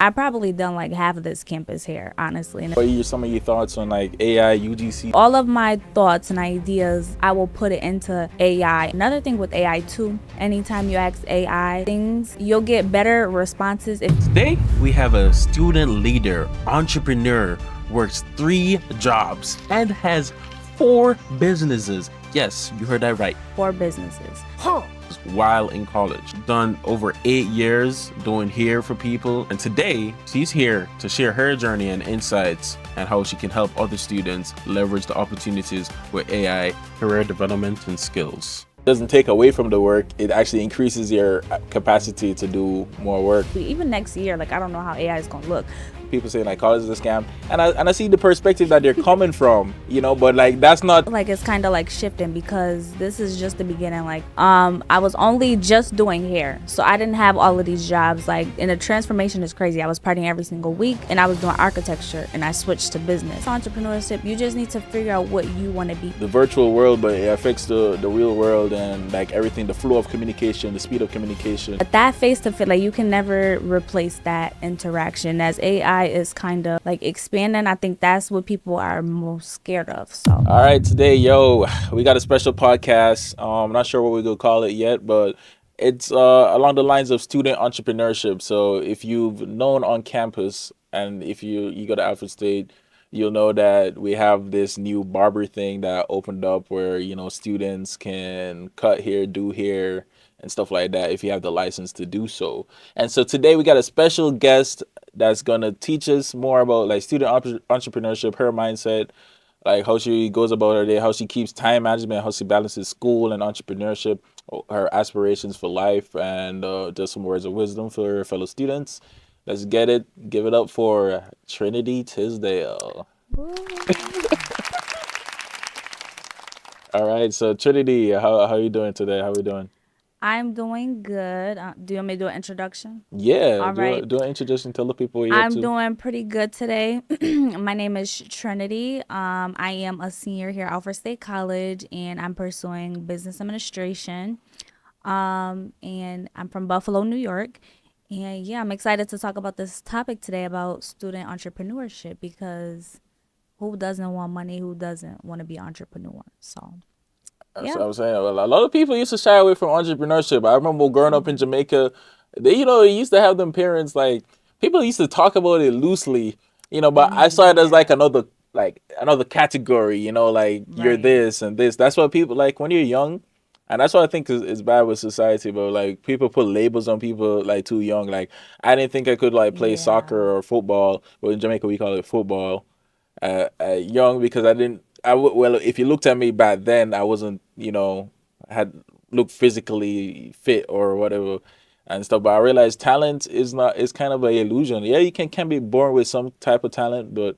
I probably done like half of this campus here, honestly. And What are some of your thoughts on like AI, UGC? all of my thoughts and ideas, I will put it into AI. Another thing with AI too, anytime you ask AI things, you'll get better responses. Today, we have a student leader, entrepreneur, works 3 jobs, and has 4 businesses. Yes, you heard that right. 4 businesses. While in college, done over 8 years doing hair for people, and today she's here to share her journey and insights and how she can help other students leverage the opportunities with AI, career development, and skills. Doesn't take away from the work, it actually increases your capacity to do more work. Even next year, like I don't know how AI is gonna look. People saying like college is a scam, and I see the perspective that they're coming from, but like that's not like, it's kind of like shifting, because this is just the beginning. Like I was only just doing hair, so I didn't have all of these jobs. Like, and the transformation is crazy. I was partying every single week, and I was doing architecture, and I switched to business. Entrepreneurship, you just need to figure out what you want to be. the virtual world, but it affects the real world and like everything, the flow of communication, the speed of communication. But that face-to-face, like you can never replace that interaction. As AI is kind of like expanding, I think that's what people are most scared of. So All right, today, we got a special podcast. I'm not sure what we're gonna call it yet, but it's along the lines of student entrepreneurship. So if you've known on campus, and if you go to Alfred State, you'll know that we have this new barber thing that opened up where students can cut hair, do hair, and stuff like that if you have the license to do so. And so today we got a special guest that's gonna teach us more about like student entrepreneurship, her mindset, like how she goes about her day, how she keeps time management, how she balances school and entrepreneurship, her aspirations for life, and just some words of wisdom for her fellow students. Let's get it. Give it up for Trinity Tisdale. All right, so Trinity, how you doing today? How we doing? I'm doing good. Do you want me to do an introduction? Yeah, All right. do an introduction. Tell the people what you're up I'm to. doing pretty good today. My name is Trinity. I am a senior here at Alfred State College, and I'm pursuing business administration. And I'm from Buffalo, New York. And yeah, I'm excited to talk about this topic today about student entrepreneurship, because who doesn't want money? Who doesn't want to be an entrepreneur? So That's yeah. what I'm saying. Well, a lot of people used to shy away from entrepreneurship. I remember growing up in Jamaica, they used to have them parents like people used to talk about it loosely, but I saw it as like another category, like you're Right. this and this. That's what people like when you're young, and that's what I think is bad with society. But like people put labels on people like too young. Like I didn't think I could like play Yeah. soccer or football. Well, in Jamaica we call it football young because I didn't. Well, if you looked at me back then, I wasn't, had looked physically fit or whatever and stuff. But I realized talent is kind of an illusion. Yeah, you can be born with some type of talent, but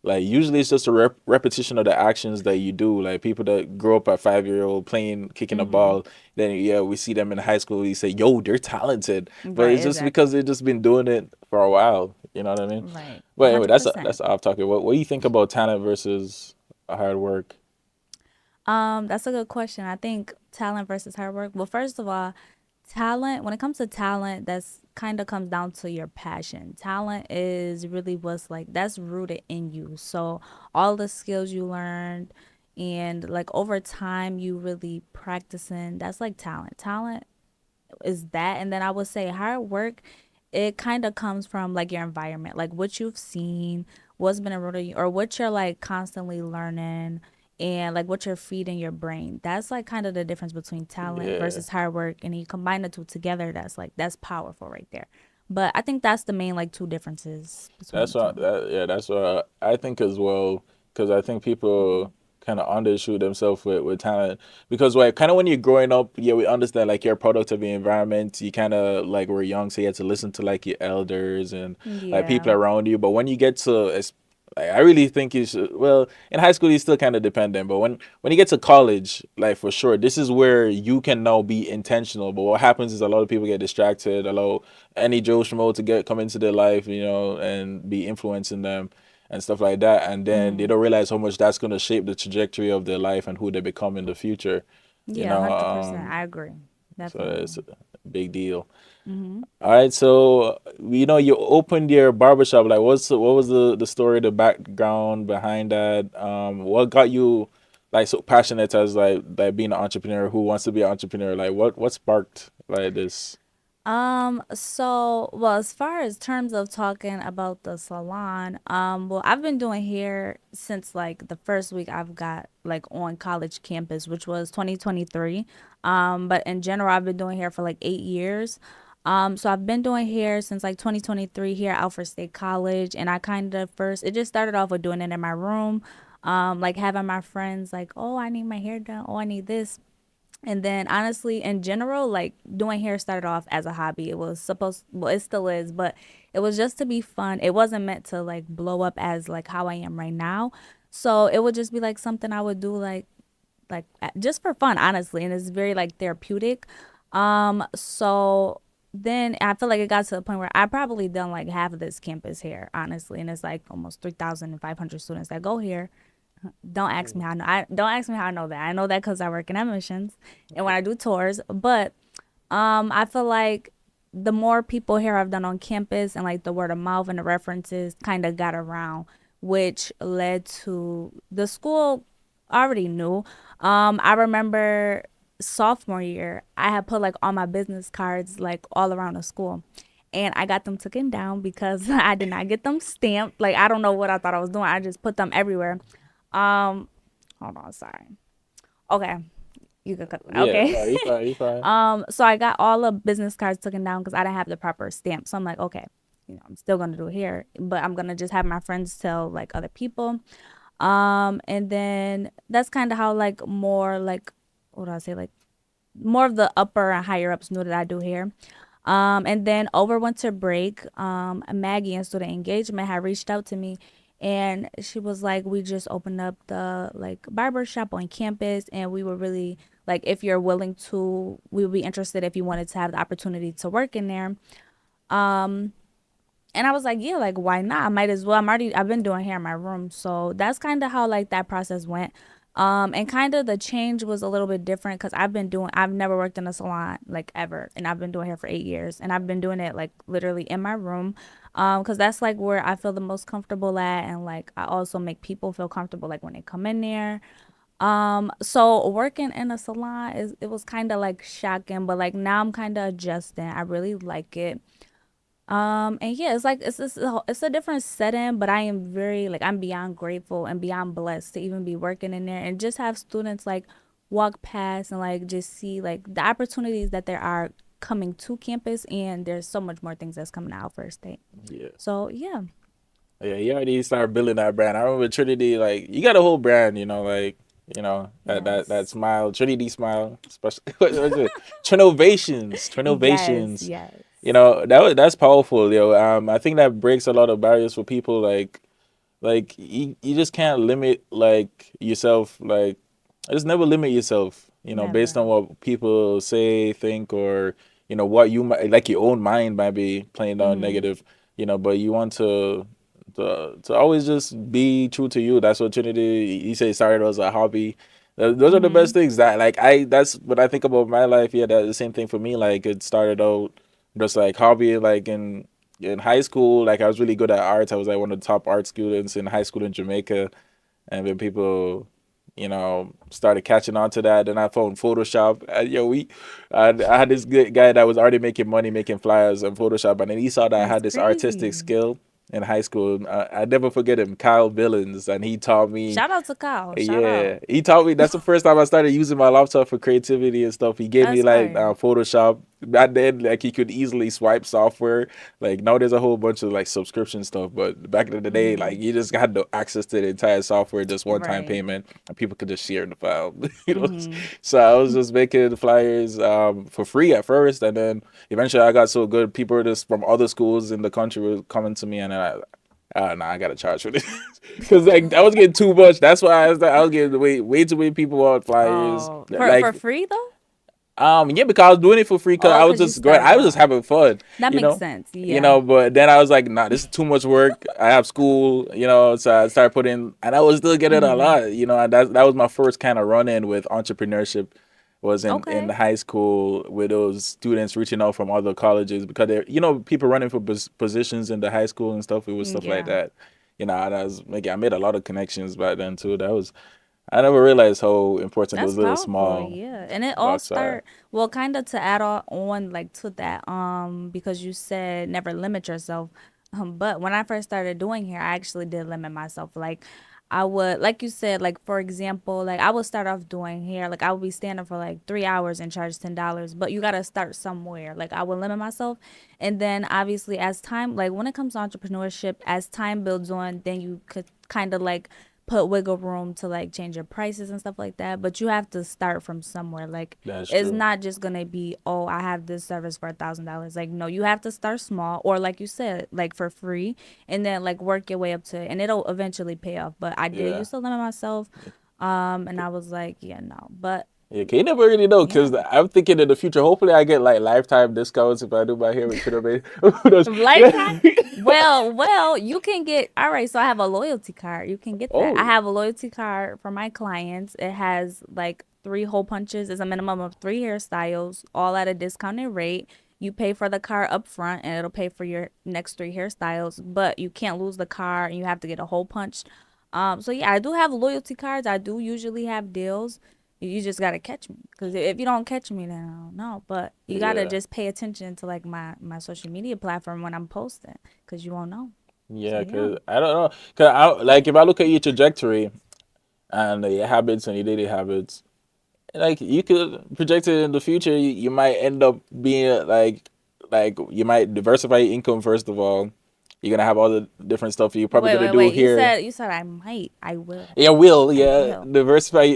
like usually it's just a repetition of the actions that you do. Like people that grow up at 5-year-old playing, kicking a ball, then yeah, we see them in high school. We say, "Yo, they're talented," but Right. it's just Exactly. because they've just been doing it for a while. You know what I mean? Right. But anyway, that's 100%. off topic. What do you think about talent versus hard work? That's a good question. I think talent versus hard work. Well, first of all, talent, when it comes to talent, that's kind of comes down to your passion. Talent is really what's like that's rooted in you. So all the skills you learned and like over time you really practicing, that's like talent. Talent is that. And then I would say hard work, it kind of comes from like your environment, like what you've seen, what's been around you, or what you're like constantly learning, and like what you're feeding your brain. That's like kind of the difference between talent Yeah, versus hard work. And you combine the two together, that's powerful right there. But I think that's the main like two differences between that's the two. that's what I think as well. Because I think people kind of undershoot themselves with talent. Because like kind of when you're growing up, yeah, we understand like you're a product of the environment. You kind of like were young, so you had to listen to like your elders and like people Yeah. around you. But when you get to like, I really think you should. Well, in high school, you're still kind of dependent, but when you get to college, like for sure, this is where you can now be intentional. But what happens is a lot of people get distracted, allow any Joe Schmo to come into their life, and be influencing them and stuff like that, and then they don't realize how much that's gonna shape the trajectory of their life and who they become in the future. You Yeah, know, 100%. I agree. So it's Definitely. a big deal. Mm-hmm. All right, so you opened your barbershop. Like, what was the story, the background behind that? What got you like so passionate as like being an entrepreneur? Who wants to be an entrepreneur? Like, what sparked like this? So, as far as terms of talking about the salon, well, I've been doing hair since like the first week I've got like on college campus, which was 2023. But in general, I've been doing hair for like 8 years. So I've been doing hair since like 2023 here at Alfred State College, and I kind of first, it just started off with doing it in my room, like having my friends like, oh, I need my hair done, oh, I need this. And then honestly, in general, like doing hair started off as a hobby. It was supposed, well, it still is, but it was just to be fun. It wasn't meant to like blow up as like how I am right now. So it would just be like something I would do just for fun, honestly, and it's very like therapeutic. So then I feel like it got to the point where I probably done like half of this campus here, honestly, and it's like almost 3,500 students that go here. Don't ask me how I know. Don't ask me how I know that. I know that because I work in admissions and when I do tours. But I feel like the more people here I've done on campus and like the word of mouth and the references kind of got around, which led to the school already knew. I remember sophomore year, I had put like all my business cards like all around the school. And I got them taken down because I did not get them stamped. Like I don't know what I thought I was doing. I just put them everywhere. Um, hold on, sorry. Okay, you could cut. Yeah, Okay. no, you fine, you fine. So I got all the business cards taken down because I didn't have the proper stamp. So I'm like, okay, I'm still gonna do it here, but I'm gonna just have my friends tell like other people. And then that's kind of how like more like what do I say like more of the upper and higher ups knew that I do hair. And then over winter break, Maggie in student engagement had reached out to me and she was like, we just opened up the like barber shop on campus and we were really like, if you're willing to, we would be interested if you wanted to have the opportunity to work in there. And I was like, yeah, like why not? I might as well. I've been doing hair in my room. So that's kind of how like that process went. And kind of the change was a little bit different because I've never worked in a salon like ever. And I've been doing hair for 8 years and I've been doing it like literally in my room. Cause that's like where I feel the most comfortable at. And like, I also make people feel comfortable like when they come in there. So working in a salon it was kind of like shocking, but like now I'm kind of adjusting. I really like it. And yeah, it's like it's a different setting, but I am very like I'm beyond grateful and beyond blessed to even be working in there and just have students like walk past and like just see like the opportunities that there are coming to campus, and there's so much more things that's coming out for state. Yeah. So yeah, Yeah, you already started building that brand. I remember Trinity, like you got a whole brand, like that yes, smile, Trinity smile, especially what was it? Trinovations, yes, Trinovations. yes. That's powerful, yo. I think that breaks a lot of barriers for people. Like you just can't limit like yourself. Like just never limit yourself. Based on Never. what people say, think, or what you might like your own mind might be playing down Mm-hmm. negative. But you want to always just be true to you. That's what Trinity. You say started as a hobby. Those are the Mm-hmm. best things. That's what I think about my life. Yeah, that's the same thing for me. Like it started out just like hobby, like in high school. Like I was really good at arts. I was like one of the top art students in high school in Jamaica, and then people started catching on to that. Then I found Photoshop. I had this good guy that was already making money making flyers on Photoshop, and then he saw that I That's had this artistic crazy. skill in high school. I never forget him, Kyle Billings, and he taught me. Shout out to Kyle. Shout Yeah, out. he taught me. That's the first time I started using my laptop for creativity and stuff. He gave me That's like fire. Photoshop. Back then, like he could easily swipe software. Like now, there's a whole bunch of like subscription stuff. But back in the day, Mm-hmm. like you just had the access to the entire software, just one time Right. payment, and people could just share the file. you know. Mm-hmm. So I was just making the flyers for free at first, and then eventually I got so good, people just from other schools in the country were coming to me, and then nah, I gotta charge for this because like I was getting too much. That's why I was getting way too many people on flyers. Oh, for Like free though? yeah, because I was doing it for free because Oh, I was because you just going. started I was just off. having fun, That you makes know. sense. Yeah. But then I was like, nah, this is too much work. I have school, so I started putting, and I was still getting a Mm-hmm. lot, and that was my first kind of run in with entrepreneurship was in Okay. high school with those students reaching out from other colleges because they're, people running for positions in the high school and stuff. It was stuff like Yeah. that. And I was making, I made a lot of connections back then too. That was, I never realized how important That's those little powerful, small yeah. And it all blocks are. start well, kind of to add on like to that, because you said never limit yourself. But when I first started doing hair, I actually did limit myself. Like I would, like you said, like for example, like I would start off doing hair, like I would be standing for like 3 hours and charge $10. But you gotta start somewhere. Like I would limit myself, and then obviously as time, like when it comes to entrepreneurship, as time builds on, then you could kind of like put wiggle room to like change your prices and stuff like that. But you have to start from somewhere. Like That's it's true. not just gonna be, oh, I have this service for $1,000. Like no, you have to start small, or like you said, like for free, and then like work your way up to it, and it'll eventually pay off. But I did Yeah. used to limit myself, and I was like, yeah, no, but Yeah, you never really know yeah. because I'm thinking in the future. Hopefully, I get like lifetime discounts if I do my hair with Trinity. Who knows? Lifetime. Well, you can get, all right. So I have a loyalty card. You can get that. I Oh, have a loyalty card for my clients. It has like 3 hole punches. It's a minimum of 3 hairstyles, all at a discounted rate. You pay for the car up front, and it'll pay for your next 3 hairstyles. But you can't lose the car, and you have to get a hole punched. So yeah, I do have loyalty cards. I do usually have deals. You just gotta catch me, because if you don't catch me, then I don't know. But you gotta yeah, just pay attention to like my social media platform when I'm posting, because you won't know. So yeah. yeah. Because I don't know. Because like if I look at your trajectory and your habits and your daily habits, like you could project it in the future. You might end up being like you might diversify your income first of all. You're gonna have all the different stuff you're probably Wait, gonna wait, do wait. You here. said you said I might. I will. Yeah, will, I yeah, will. diversify.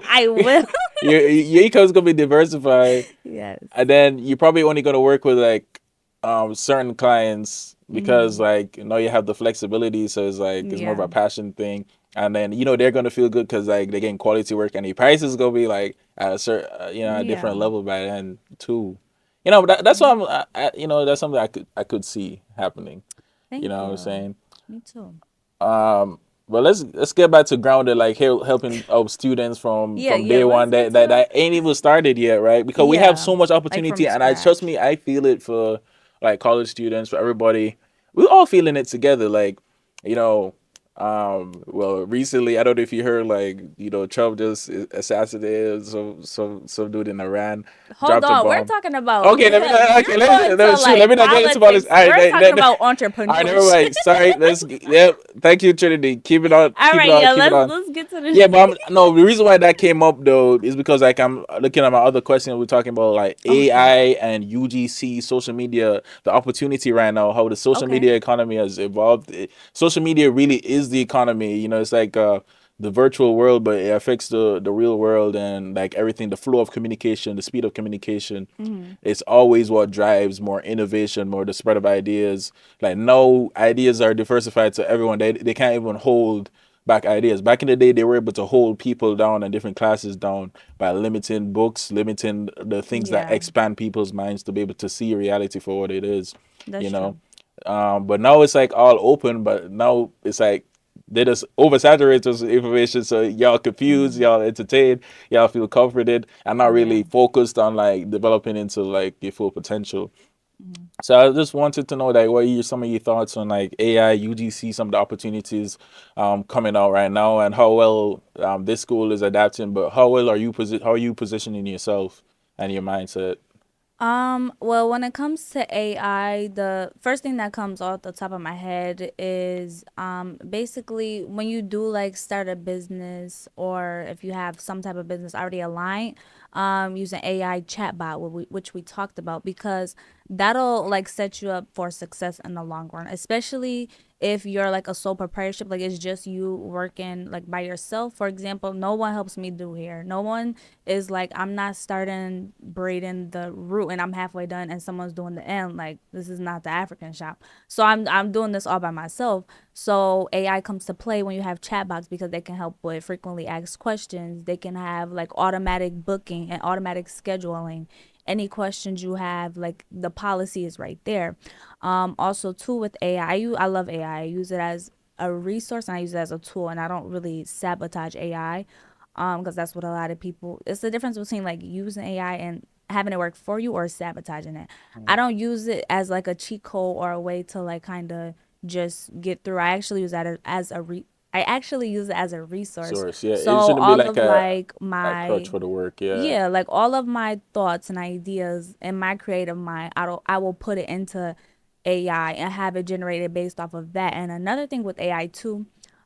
I will. Your income's gonna be diversified, Yes. and then you're probably only gonna work with like certain clients because Mhm. like you have the flexibility, so it's like it's more of Yeah. a passion thing, and then they're gonna feel good because like they're getting quality work, and the price is gonna be like at a certain a different Yeah. level by then too. That's what that's something I could see happening. You Thank know what I'm you. saying? Me too. Um, but let's get back to grounded, like helping students from Yeah, from yeah. day one Let's get that, to that the that ain't even started yet, right? Because we have yeah, so much like opportunity, from and I trust scratch. me, I feel it for like college students, for everybody. We're all feeling it together, like you know. Well, recently, I don't know if you heard, like Trump just assassinated some dude in Iran, Hold dropped a on. We're bomb. talking about Okay, let me not. you're Okay, going to shoot. Let like me not get into all this. politics. All right, We're talking about all right, never entrepreneurship. mind. Sorry. Yep. Thank you, Trinity. Keep it on. All Keep it right, on. yeah, Keep it on. let's get to Yeah, the but no. The reason why that came up though is because like I'm looking at my other question. We're talking about like AI Okay. and UGC, social media, the opportunity right now, how the social Okay. media economy has evolved. Social media really is the economy. It's like the virtual world, but it affects the real world and like everything, the flow of communication, the speed of communication. Mhm. It's always what drives more innovation, more the spread of ideas. Like no ideas are diversified to everyone. They can't even hold back ideas. Back in the day, they were able to hold people down and different classes down by limiting books, limiting the things that Yeah, expand people's minds to be able to see reality for what it is. You that's know, true. but now it's like all open. But now it's like they just oversaturate us with information, so y'all confused, Mhm. y'all entertained, y'all feel comforted, and not Yeah. really focused on like developing into like your full potential. Mhm. So I just wanted to know like what are some of your thoughts on like AI, UGC, some of the opportunities coming out right now, and how well this school is adapting. But how well are how are you positioning yourself and your mindset? Well, when it comes to AI, the first thing that comes off the top of my head is basically when you do like start a business, or if you have some type of business already aligned, using AI chatbot, which we talked about, because that'll like set you up for success in the long run, especially if you're like a sole proprietorship, like it's just you working like by yourself. For example, no one helps me do hair. No one is like, I'm not starting braiding the root and I'm halfway done and someone's doing the end. Like this is not the African shop. So I'm doing this all by myself. So AI comes to play when you have chatbots, because they can help with frequently asked questions. They can have like automatic booking and automatic scheduling. Any questions you have, like the policy is right there. Also too with AI, I love AI. I use it as a resource and I use it as a tool, and I don't really sabotage AI. because that's what a lot of people. It's the difference between like using AI and having it work for you or sabotaging it. I don't use it as like a cheat code or a way to like kind of just get through. I actually use that as I actually use it as a resource. Source. Yeah, So it shouldn't be all like of like a crutch my for the work. Yeah. yeah, like all of my thoughts and ideas in my creative mind, I will put it into AI and have it generated based off of that. And another thing with AI too,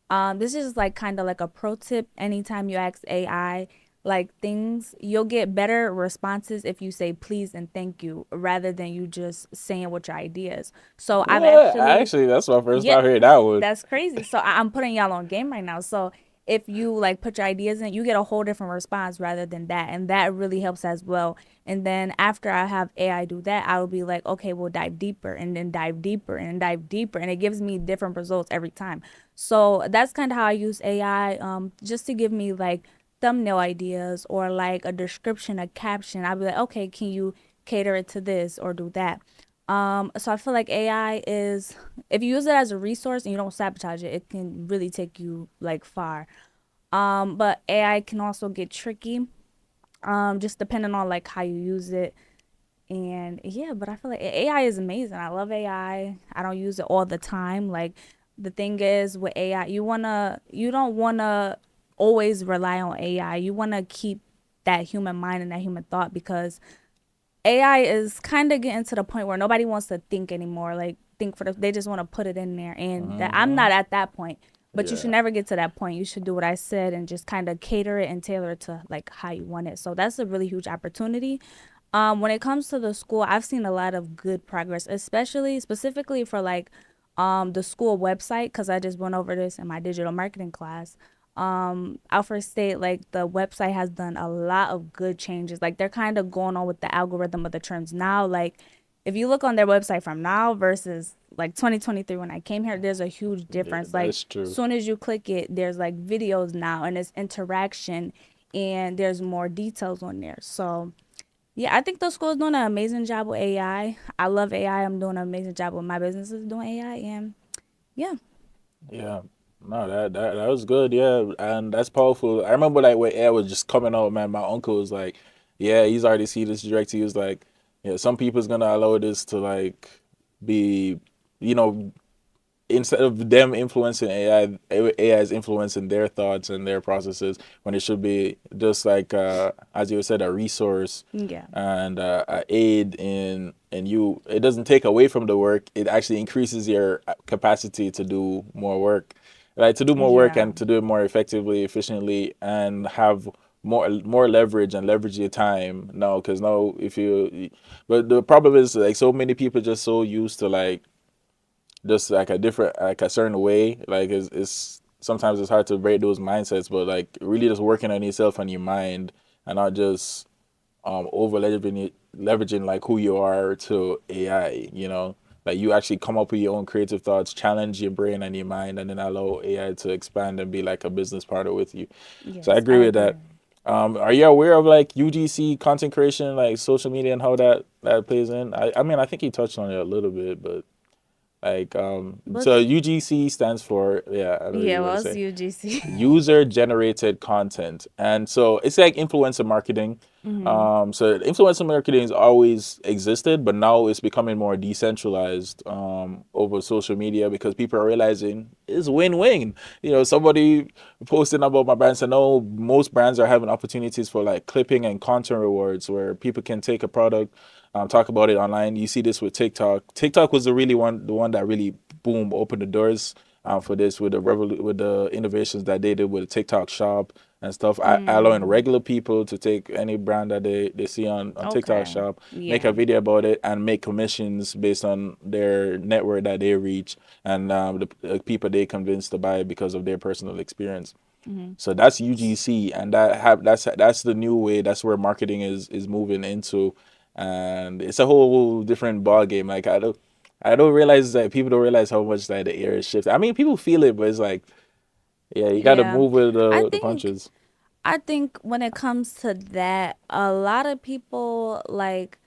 this is like kind of like a pro tip. Anytime you ask AI like things, you'll get better responses if you say please and thank you rather than you just saying what your ideas. So I've What? actually Actually, that's my first yeah, time hearing that one. that's crazy. So I'm putting y'all on game right now. So if you like put your ideas in, you get a whole different response rather than that, and that really helps as well. And then after I have AI do that, I will be like, okay, we'll dive deeper, and then dive deeper, and dive deeper, and it gives me different results every time. So that's kind of how I use AI, just to give me like thumbnail ideas or like a description, a caption. I'll be like, okay, can you cater it to this or do that? So I feel like AI is, if you use it as a resource and you don't sabotage it, it can really take you like far. But AI can also get tricky, just depending on like how you use it. And yeah, but I feel like AI is amazing. I love AI. I don't use it all the time. Like the thing is with AI, you don't wanna always rely on AI. You wanna keep that human mind and that human thought because AI is kind of getting to the point where nobody wants to think anymore. Like think for they just want to put it in there, and that I'm Hmm. not at that point. But you should Yeah. never get to that point. You should do what I said and just kind of cater it and tailor it to like how you want it. So that's a really huge opportunity. When it comes to the school, I've seen a lot of good progress, especially specifically for like the school website because I just went over this in my digital marketing class. Alfred State, like the website has done a lot of good changes. Like they're kind of going on with the algorithm of the trends now. Like if you look on their website from now versus like 2023 when I came here, there's a huge Yeah, difference. Like that's true. soon as you click it, there's like videos now and it's interaction and there's more details on there. So yeah, I think the school is doing an amazing job with AI. I love AI. I'm doing an amazing job with my businesses doing AI, and yeah, Yeah. No, that was good. Yeah, and that's powerful. I remember like when air was just coming out, man. My uncle was like, "Yeah, he's already see this direct." He was like, "Yeah, some people's gonna allow this to like be, you know, instead of them influencing AI, AI is influencing their thoughts and their processes when it should be just like as you said, a resource yeah, and a aid in you. It doesn't take away from the work. It actually increases your capacity to do more work, like to do more work yeah. and to do it more effectively, efficiently, and have more leverage and leverage your time now. Because now if you, but the problem is like so many people just so used to like just like a different like a certain way like it's sometimes it's hard to break those mindsets, but like really just working on yourself and your mind and not just over leveraging like who you are to AI, like you actually come up with your own creative thoughts, challenge your brain and your mind, and then allow AI to expand and be like a business partner with you. So I Yes, I agree with agree. that. Are you aware of like UGC content creation, like social media, and how that plays in? I mean, I think he touched on it a little bit, but like, so What's UGC stands for, yeah, I know what yeah? you want to Well, it's say, UGC. user generated content. And so it's like influencer marketing. Mm-hmm. So influencer marketing has always existed, but now it's becoming more decentralized over social media because people are realizing it's win-win. Somebody posting about my brand said, no, most brands are having opportunities for like clipping and content rewards where people can take a product, talk about it online. You see this with TikTok. TikTok was the one that really boom opened the doors for this with with the innovations that they did with the TikTok shop and stuff. Allowing Mm, regular people to take any brand that they see on TikTok okay. shop, make a Yeah. video about it, and make commissions based on their network that they reach and the people they convince to buy because of their personal experience. Mm-hmm. So that's UGC, and that's the new way. That's where marketing is moving into, and it's a whole different ball game. Like I don't realize that people don't realize how much like the air is shifting. I mean, people feel it, but it's like, yeah, you got to Yeah. move with I the think punches. I think when it comes to that, a lot of people like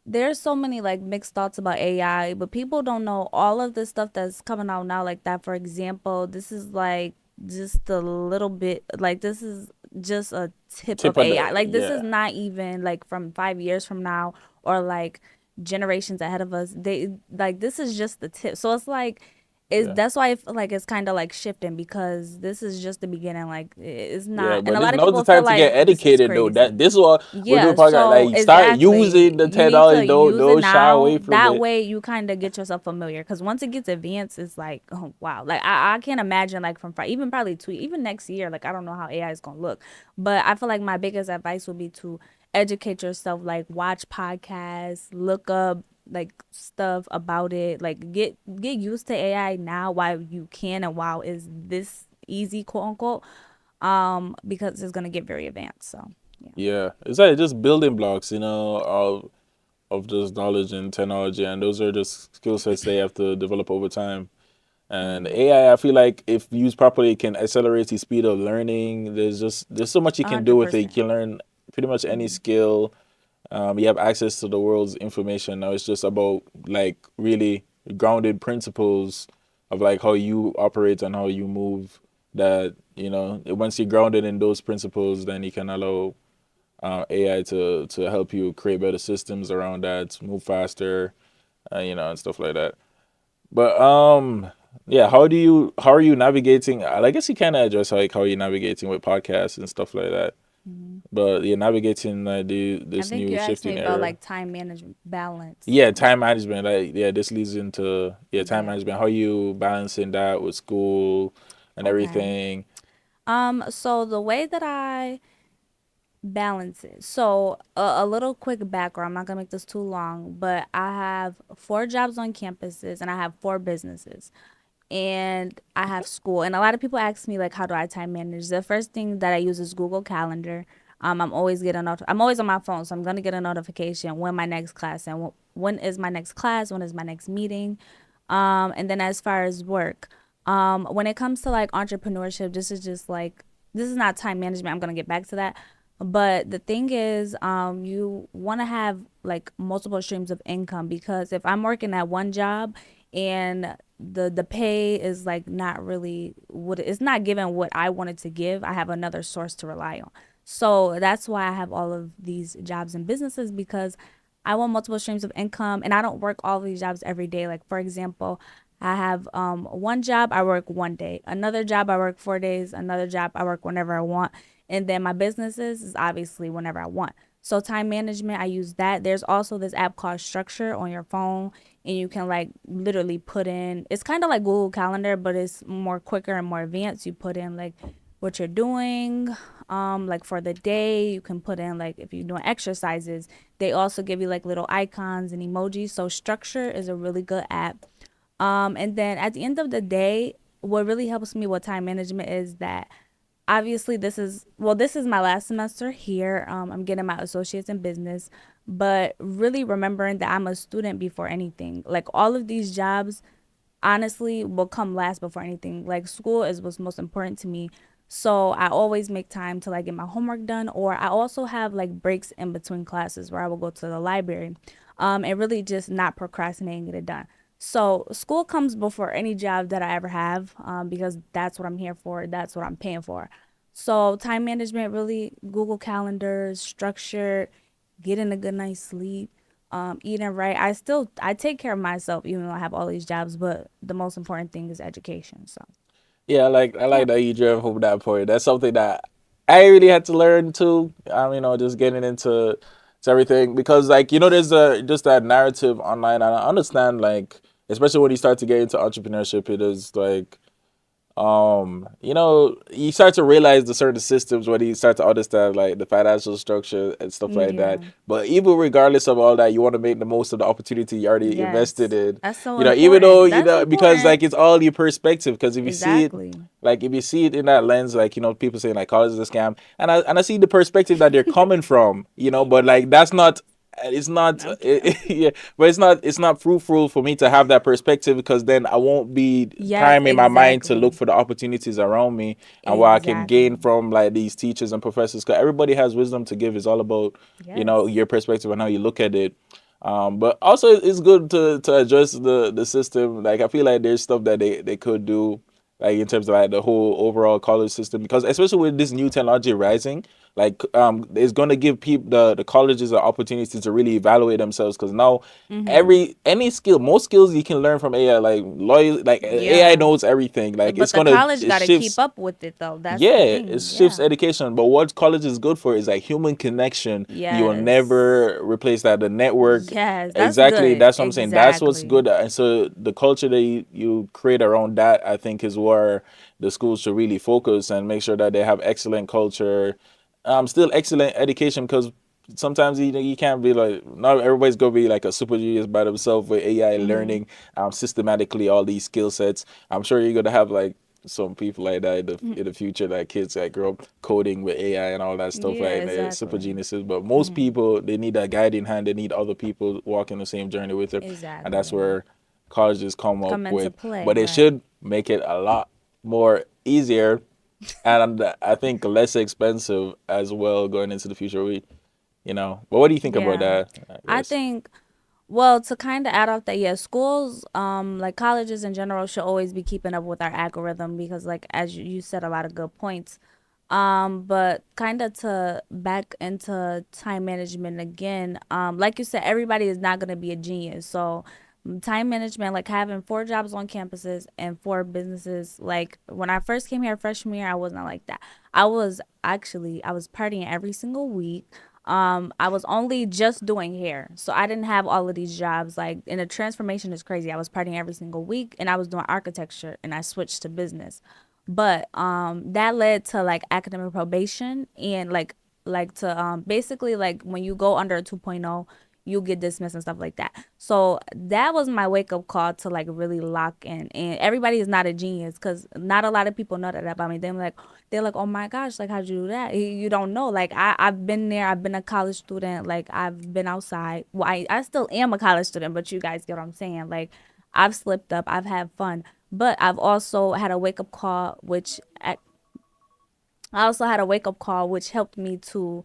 there's so many like mixed thoughts about AI, but people don't know all of the stuff that's coming out now like that. For example, this is like just a little bit, like this is just a tip Tip of on AI. the, Like this is yeah. not even like from 5 years from now or like generations ahead of us. They like this is just the tip. So it's like is Yeah. that's why I feel like it's kind of like shifting because this is just the beginning. Like it's Yeah, not, and but a this lot of now's the people feel time to get like this is educated though. That crazy. this is what we're doing Yeah, podcast. so Like start exactly. using the You need technology. to use it Don't shy away now. from That it. way you kind of get yourself familiar. Because once it gets advanced, it's like, oh, wow. Like, I can't imagine, like, from even probably even next year, like, I don't know how AI is going to look. But I feel like my biggest advice would be to educate yourself, like, watch podcasts, look up, like, stuff about it. Like, get used to AI now while you can and while is this easy, quote unquote, because it's going to get very advanced. So, yeah. Yeah, it's like just building blocks, of just knowledge and technology, and those are just skill sets they have to develop over time. And Mm-hmm. AI, I feel like if used properly, it can accelerate the speed of learning. There's so much you can do with it. You 100%. can learn pretty much any Mm-hmm. skill. You have access to the world's information now. It's just about like really grounded principles of like how you operate and how you move. That once you're grounded in those principles, then you can allow AI to help you create better systems around that, move faster, and stuff like that. But yeah, how are you navigating? I guess you kind of address like how you're navigating with podcasts and stuff like that. Mm-hmm. But you're navigating I this think new you asked shifting me about era. like time management balance. Yeah, time management. Like, yeah, this leads into time Yeah. management. How you balancing that with school and Okay. everything? So the way that I balance it. So a little quick background. I'm not gonna make this too long, but I have 4 jobs on campuses and I have 4 businesses. And I have school. And a lot of people ask me like, how do I time manage? The first thing that I use is Google Calendar. I'm always on my phone, so I'm gonna get a notification when my next class and when is my next class, when is my next meeting. And then as far as work, when it comes to like entrepreneurship, this is not time management. I'm gonna get back to that. But the thing is, you want to have like multiple streams of income because if I'm working at one job and the pay is like not really what it's not giving what I wanted to give, I have another source to rely on. So that's why I have all of these jobs and businesses because I want multiple streams of income and I don't work all of these jobs every day. Like for example, I have one job I work one day, another job I work 4 days, another job I work whenever I want, and then my businesses is obviously whenever I want. So time management, I use that. There's also this app called Structure on your phone, and you can like literally put in. It's kind of like Google Calendar, but it's more quicker and more advanced. You put in like what you're doing, like for the day. You can put in like if you're doing exercises. They also give you like little icons and emojis. So Structure is a really good app. And then at the end of the day, what really helps me with time management is that obviously this is my last semester here. I'm getting my associates in business, but really remembering that I'm a student before anything. Like all of these jobs honestly will come last before anything. Like school is what's most important to me. So I always make time to like get my homework done, or I also have like breaks in between classes where I will go to the library, and really just not procrastinating get it done. So school comes before any job that I ever have, because that's what I'm here for. That's what I'm paying for. So time management, really Google calendars, structured, getting a good night's sleep, eating right. I take care of myself even though I have all these jobs, but the most important thing is education. So Yeah, I yeah. like that you drove home that point. That's something that I really had to learn too. Just getting into to everything because there's just that narrative online, and I understand especially when you start to get into entrepreneurship, it is like you start to realize the certain systems when you start to understand like the financial structure and stuff like that. Yeah. But even regardless of all that, you want to make the most of the opportunity you already invested Yes. in. That's so Even though important. That's because important. it's all your perspective. Because Exactly. if you see it in that lens, people saying like college is a scam, and I see the perspective that they're coming from, but like that's not. It's not, Okay. yeah, but it's not fruitful for me to have that perspective because then I won't be Yes, priming my mind to look exactly. for the opportunities around me and what I can gain Exactly. from like these teachers and professors. Because everybody has wisdom to give. It's all about Yes. your perspective and how you look at it. But also it's good to address the system. Like I feel like there's stuff that they could do like in terms of like the whole overall college system, because especially with this new technology rising, like it's gonna give people the colleges an opportunity to really evaluate themselves, because now Mm-hmm. every any skill, most skills you can learn from AI, like lawyer, like AI Yeah. knows everything, like But it's the gonna college it got to keep shifts. up with it, though. That's Yeah, the it thing. shifts Yeah. education, but what college is good for is like human connection. You will Yes. never replace that. The network, Yes. That's exactly. good. That's what I'm saying. That's what's Exactly. good. And so the culture that you create around that, I think, is where the schools should really focus and make sure that they have excellent culture, still excellent education, because sometimes you can't be like, not everybody's gonna be like a super genius by themselves with AI Mm-hmm. learning systematically all these skill sets. I'm sure you're gonna have like some people like that in the future, like kids that grow up coding with AI and all that stuff, Yeah, like they're super exactly. geniuses. But most Mm-hmm. people, they need a guiding hand. They need other people walking the same journey with them, and that's Exactly. where colleges come up Come into with. play, But they right? should make it a lot more easier, and I think less expensive as well going into the future. But what do you think about Yeah. that? I I guess. think, well, to kind of add off that, yeah, schools, like colleges in general, should always be keeping up with our algorithm because, like, as you said, a lot of good points. But kind of to back into time management again, like you said, everybody is not going to be a genius. So, time management, like having four jobs on campuses and four businesses. Like when I first came here freshman year, I was not like that. I was partying every single week. I was only just doing hair, so I didn't have all of these jobs. Like, and the transformation is crazy. I was partying every single week, and I was doing architecture, and I switched to business. But that led to like academic probation and like to basically like when you go under a 2.0, you get dismissed and stuff like that. So that was my wake up call to like really lock in. And everybody is not a genius because not a lot of people know that about me. They're like, oh my gosh, like how'd you do that? You don't know. Like I've been there. I've been a college student. Like I've been outside. Well, I still am a college student, but you guys get what I'm saying. Like I've slipped up. I've had fun. But I've also had a wake up call, I also had a wake up call, which helped me to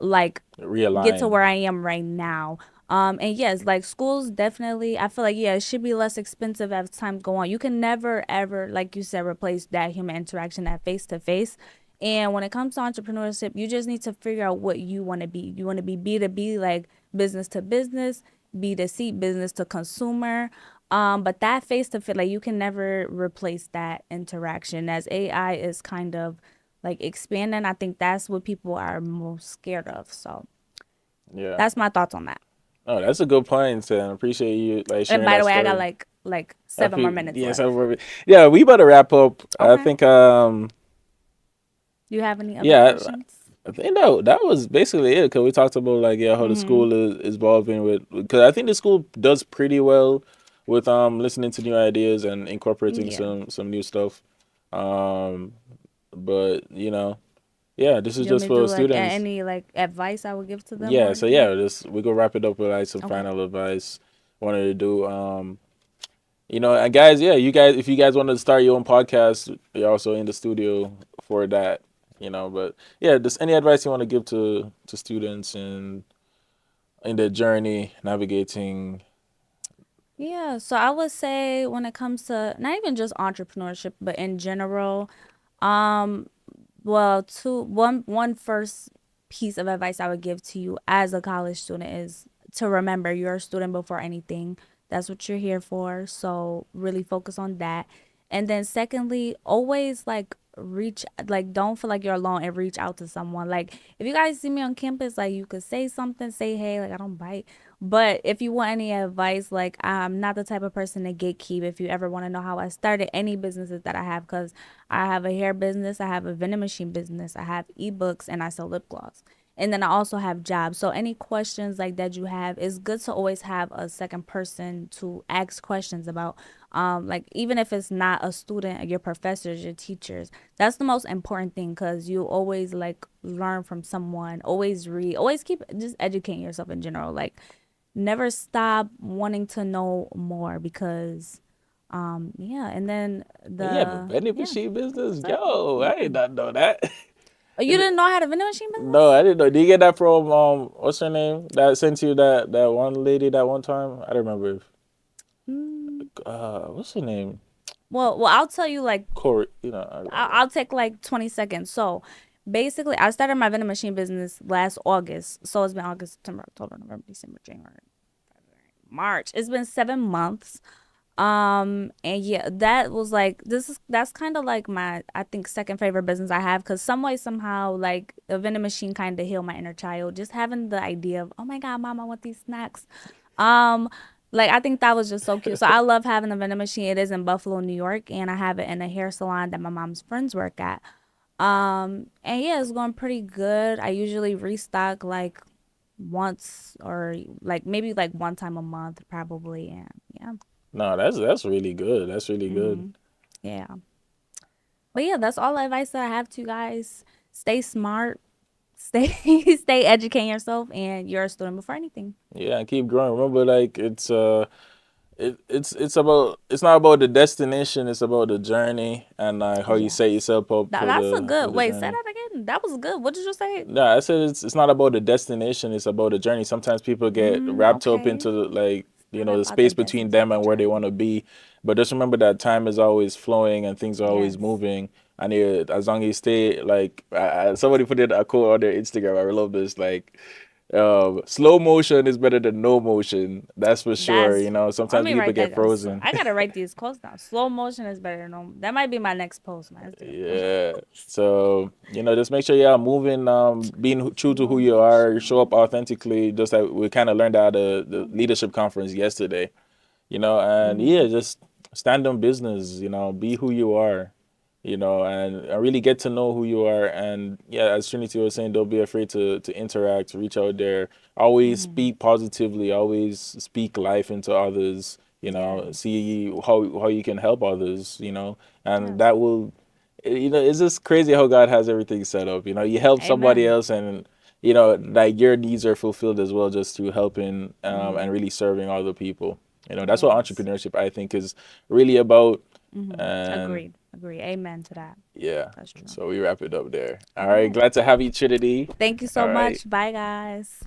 like get to Realign. where I am right now. And yes, like schools definitely, I feel like, yeah, it should be less expensive as time go on. You can never ever, like you said, replace that human interaction, that face to face. And when it comes to entrepreneurship, you just need to figure out what you want to be. You want to be B2B, like business to business, B2C, business to consumer. But that face to face, like you can never replace that interaction. As AI is kind of like expanding, I think that's what people are most scared of. So Yeah. that's my thoughts on that. Oh, that's a good point, and I appreciate you like And sharing by that the way, I got story. like I 7 more minutes yes, left. yeah, we better wrap up. I Okay. think Do you have any other yeah, questions? I think that was basically it, because we talked about like, yeah, how the Mm-hmm. school is evolving with, because I think the school does pretty well with listening to new ideas and incorporating Yeah. some new stuff. Um but yeah, this is You want just me to for do like students. any like advice I would give to them or Yeah, so anything? yeah, this we go wrap it up with like some Okay. final advice. Wanted to do and guys, yeah, you guys, if you guys want to start your own podcast, you're also in the studio for that. But yeah, just any advice you want to give to students in their journey navigating. Yeah, so I would say when it comes to not even just entrepreneurship, but in general, um, well, one first piece of advice I would give to you as a college student is to remember you're a student before anything. That's what you're here for. So really focus on that. And then secondly, always like don't feel like you're alone and reach out to someone. Like if you guys see me on campus, like you could say something, say hey, like I don't bite. But if you want any advice, like I'm not the type of person to gatekeep. If you ever want to know how I started any businesses that I have, because I have a hair business, I have a vending machine business, I have ebooks, and I sell lip gloss. And then I also have jobs. So any questions like that you have, it's good to always have a second person to ask questions about. Like even if it's not a student, your professors, your teachers, that's the most important thing because you always like learn from someone. Always read. Always keep just educating yourself in general. Like never stop wanting to know more because yeah, and then You have a the vending yeah, machine business? that's it. Yo, I Yeah. did not know that. Oh, you Is it- didn't know I had a vending machine no, business? I didn't know. Did you get that from what's her name that sent you that one lady that one time? I don't remember. Mm, What's her name? well, I'll tell you like Core, you know, I'll take like 20 seconds. So basically, I started my vending machine business last August. So it's been August, September, October, November, December, January, March. It's been 7 months. And yeah, that was like that's kind of like my I think second favorite business I have because some way somehow like the vending machine kind of healed my inner child. Just having the idea of oh my god, mom, I want these snacks. Um, like I think that was just so cute. So I love having a vending machine. It is in Buffalo, New York, and I have it in a hair salon that my mom's friends work at. And yeah, it's going pretty good. I usually restock like once or like maybe like one time a month probably, and yeah. no, that's really good. That's really good. Yeah. But yeah, that's all the advice that I have to you guys. Stay smart, stay stay educating yourself, and you're a student before anything. Yeah, and keep growing. Remember, like it's about it's not about the destination. It's about the journey and how you set Yes. yourself up That's a for good the wait, say journey. that again. That was good. What did you say? No, I said it's not about the destination. It's about the journey. Sometimes people get wrapped up Okay. into like It's you not know the about the space between distance, them but the and where they want journey. to be. But just remember that time is always flowing and things are always Yes. moving. And as long as you stay like somebody put it a quote on their Instagram. I love this like. Slow motion is better than no motion. That's for sure. You That's know, let sometimes me people write get that down. So frozen. I gotta write these quotes down. Slow motion is better than normal. That might be my next post, my Instagram post. Yeah. So, you know, just make sure you're moving, being true to who Slow you are, show up motion. authentically, just like we kind of learned at the Slow leadership motion. conference yesterday, you know, and yeah, just stand on business, you know, be who you are, you know, and really get to know who you are. And yeah, as Trinity was saying, don't be afraid to interact, reach out there, always speak positively, always speak life into others, you know, Yes. see how you can help others, you know, and Yes. that will you know, it's just crazy how God has everything set up. You know, you help somebody Amen. else, and you know, like your needs are fulfilled as well, just through helping and really serving other people. You know, that's what Yes. entrepreneurship I think is really about. And Agreed. Agree. Amen to that. yeah, That's true. so we wrap it up there. All All right, right. glad to have you, Trinity. Thank you All so right. much. Bye, guys.